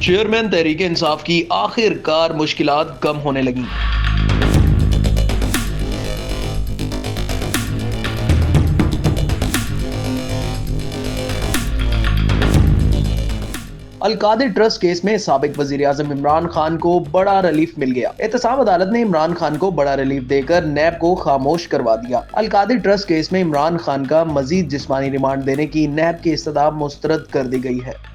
Chairman Tehreek Insaf کی آخر کار مشکلات کم ہونے لگیں۔ القادر ٹرسٹ کیس میں سابق وزیر اعظم عمران خان کو بڑا ریلیف مل گیا۔ احتساب عدالت نے عمران خان کو بڑا ریلیف دے کر نیب کو خاموش کروا دیا۔ القادر ٹرسٹ کیس میں عمران خان کا مزید جسمانی ریمانڈ دینے کی نیب کی استدعا مسترد کر دی گئی ہے۔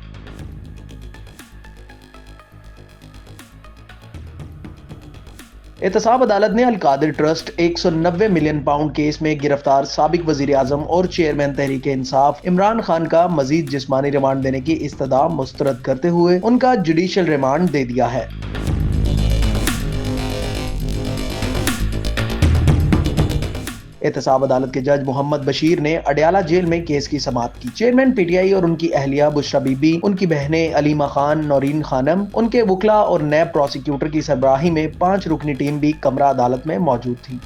احتساب عدالت نے القادر ٹرسٹ 190 ملین پاؤنڈ کیس میں گرفتار سابق وزیر اعظم اور چیئرمین تحریک انصاف عمران خان کا مزید جسمانی ریمانڈ دینے کی استدعا مسترد کرتے ہوئے ان کا جوڈیشل ریمانڈ دے دیا ہے۔ احتساب عدالت کے جج محمد بشیر نے اڈیالہ جیل میں کیس کی سماعت کی۔ چیئرمین پی ٹی آئی اور ان کی اہلیہ بشرا بی بی، ان کی بہنیں علیمہ خان، نورین خانم، ان کے وکلاء اور نیب پروسیکیوٹر کی سربراہی میں 5 رکنی ٹیم بھی کمرہ عدالت میں موجود تھی۔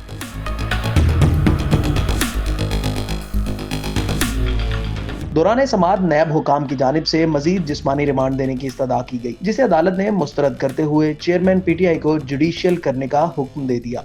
دوران سماعت نیب حکام کی جانب سے مزید جسمانی ریمانڈ دینے کی استدعا کی گئی، جسے عدالت نے مسترد کرتے ہوئے چیئرمین پی ٹی آئی کو جوڈیشل کرنے کا حکم دے دیا۔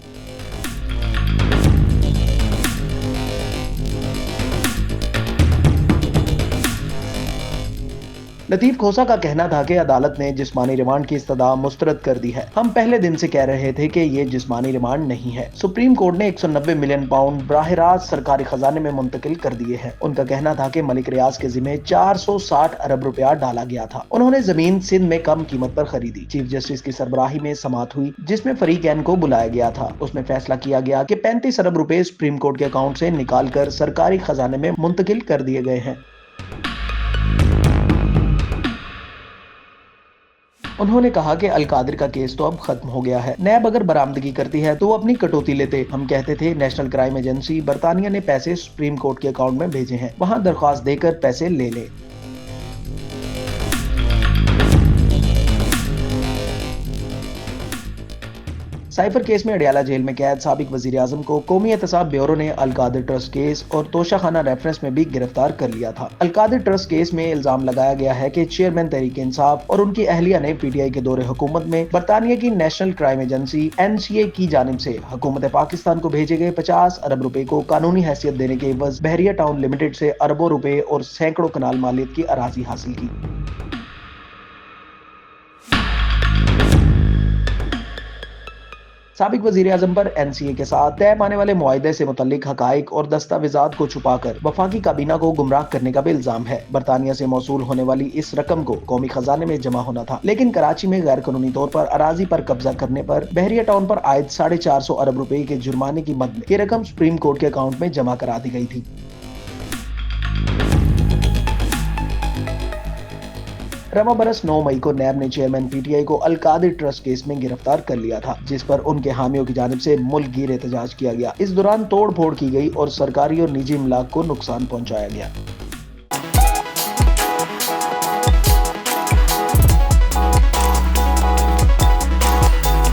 لطیف کھوسہ کا کہنا تھا کہ عدالت نے جسمانی ریمانڈ کی استدعا مسترد کر دی ہے۔ ہم پہلے دن سے کہہ رہے تھے کہ یہ جسمانی ریمانڈ نہیں ہے۔ سپریم کورٹ نے 190 ملین پاؤنڈ براہ راست سرکاری خزانے میں منتقل کر دیے ہیں۔ ان کا کہنا تھا کہ ملک ریاض کے ذمہ 460 ارب روپیہ ڈالا گیا تھا۔ انہوں نے زمین سندھ میں کم قیمت پر خریدی۔ چیف جسٹس کی سربراہی میں سماعت ہوئی، جس میں فریقین کو بلایا گیا تھا۔ اس میں فیصلہ کیا گیا کہ 35 ارب روپے سپریم کورٹ کے اکاؤنٹ سے نکال کر سرکاری خزانے میں منتقل کر دیے گئے ہیں۔ انہوں نے کہا کہ القادر کا کیس تو اب ختم ہو گیا ہے۔ نیب اگر برآمدگی کرتی ہے تو وہ اپنی کٹوتی لیتے۔ ہم کہتے تھے نیشنل کرائم ایجنسی برطانیہ نے پیسے سپریم کورٹ کے اکاؤنٹ میں بھیجے ہیں، وہاں درخواست دے کر پیسے لے لے۔ سائفر کیس میں اڈیالہ جیل میں قید سابق وزیر اعظم کو قومی احتساب بیورو نے القادر ٹرسٹ کیس اور توشہ خانہ ریفرنس میں بھی گرفتار کر لیا تھا۔ القادر ٹرسٹ کیس میں الزام لگایا گیا ہے کہ چیئرمین تحریک انصاف اور ان کی اہلیہ نے پی ٹی آئی کے دور حکومت میں برطانیہ کی نیشنل کرائم ایجنسی NCA کی جانب سے حکومت پاکستان کو بھیجے گئے 50 ارب روپے کو قانونی حیثیت دینے کے عوض بحریہ ٹاؤن لمیٹڈ سے اربوں روپے اور سینکڑوں کنال مالیت کی اراضی حاصل کی۔ سابق وزیر اعظم پر NCA کے ساتھ طے پانے والے معاہدے سے متعلق حقائق اور دستاویزات کو چھپا کر وفاقی کابینہ کو گمراہ کرنے کا بھی الزام ہے۔ برطانیہ سے موصول ہونے والی اس رقم کو قومی خزانے میں جمع ہونا تھا، لیکن کراچی میں غیر قانونی طور پر اراضی پر قبضہ کرنے پر بحریہ ٹاؤن پر عائد 450 ارب روپے کے جرمانے کی مد میں یہ رقم سپریم کورٹ کے اکاؤنٹ میں جمع کرا دی گئی تھی۔ رواں برس 9 مئی کو نیب نے چیئرمین پی ٹی آئی کو القادر ٹرسٹ کیس میں گرفتار کر لیا تھا، جس پر ان کے حامیوں کی جانب سے ملک گیر احتجاج کیا گیا۔ اس دوران توڑ پھوڑ کی گئی اور سرکاری اور نجی املاک کو نقصان پہنچایا گیا۔